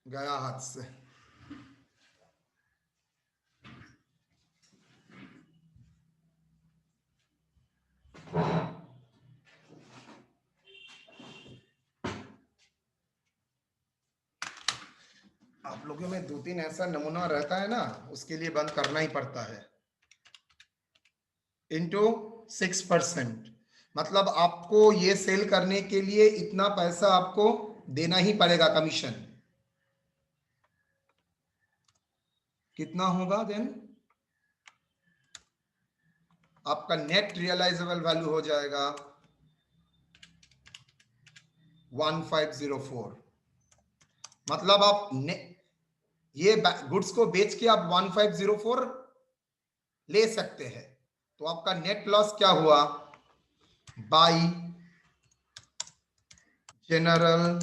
Speaker 1: गया हाथ से। आप लोगों में 2-3 ऐसा नमूना रहता है ना, उसके लिए बंद करना ही पड़ता है। इंटू 6%, मतलब आपको ये सेल करने के लिए इतना पैसा आपको देना ही पड़ेगा कमीशन। कितना होगा देन? आपका नेट रियलाइजेबल वैल्यू हो जाएगा 1504। मतलब आप ये गुड्स को बेच के आप 1504 ले सकते हैं। तो आपका नेट लॉस क्या हुआ? Bye general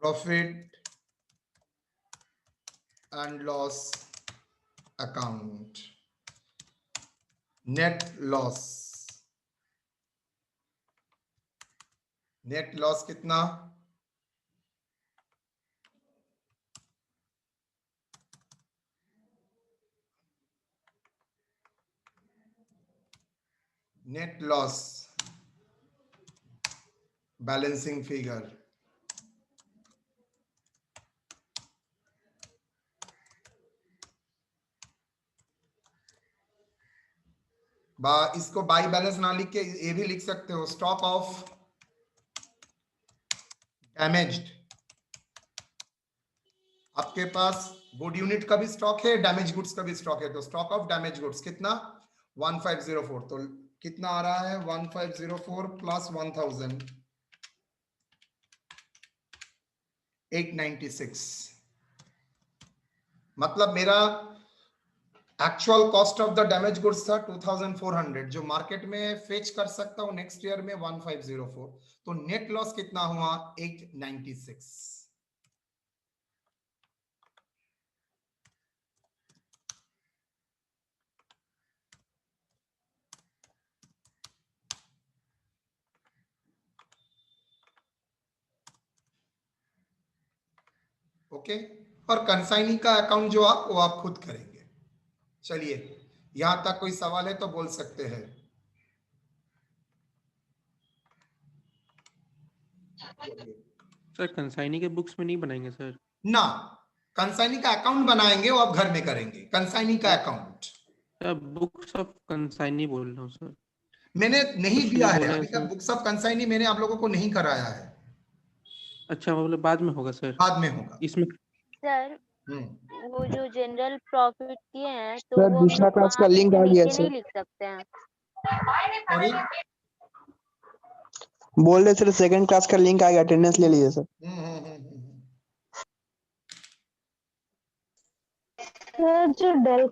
Speaker 1: profit and loss account, net loss. Net loss कितना? नेट लॉस बैलेंसिंग फिगर, इसको बाई बैलेंस ना लिख के ये भी लिख सकते हो, स्टॉक ऑफ डैमेज्ड। आपके पास गुड यूनिट का भी स्टॉक है, डैमेज गुड्स का भी स्टॉक है, तो स्टॉक ऑफ डैमेज गुड्स कितना? 1504। तो कितना आ रहा है? 1504 प्लस 1000, 896। मतलब मेरा actual cost of the damage goods था 2400, जो मार्केट में फेच कर सकता हूं नेक्स्ट ईयर में 1504। तो नेट लॉस कितना हुआ? 896। ओके, और कंसाइनी का अकाउंट जो वो आप खुद करेंगे। चलिए, यहां तक कोई सवाल है तो बोल सकते हैं।
Speaker 6: सर कंसाइनी के बुक्स में नहीं बनाएंगे सर?
Speaker 1: ना, कंसाइनी का अकाउंट बनाएंगे, वो आप घर में करेंगे। कंसाइनी का account
Speaker 6: sir books of consignee बोल रहा हूँ सर।
Speaker 1: मैंने नहीं
Speaker 6: कुछ
Speaker 1: दिया
Speaker 6: लोग
Speaker 1: है
Speaker 6: बोले
Speaker 1: अभी
Speaker 6: हैं
Speaker 1: तक।
Speaker 6: सर।
Speaker 1: बुक्स ऑफ कंसाइनी मैंने आप लोगों को नहीं कराया है,
Speaker 6: अच्छा, मतलब बाद में होगा सर?
Speaker 1: बाद में होगा।
Speaker 6: इसमें
Speaker 5: सर वो जो जनरल प्रॉफिट किए हैं तो
Speaker 8: सर
Speaker 5: वो हम
Speaker 8: दूसरा
Speaker 5: लोग
Speaker 8: क्लास का
Speaker 5: वहां
Speaker 8: लिंक आ गया
Speaker 5: नीचे
Speaker 8: सर।
Speaker 5: नहीं लिख सकते हैं?
Speaker 1: सॉरी,
Speaker 8: बोल रहे सर सेकंड क्लास का लिंक आ गया, अटेंडेंस ले लीजिए सर।
Speaker 3: सर जो डेल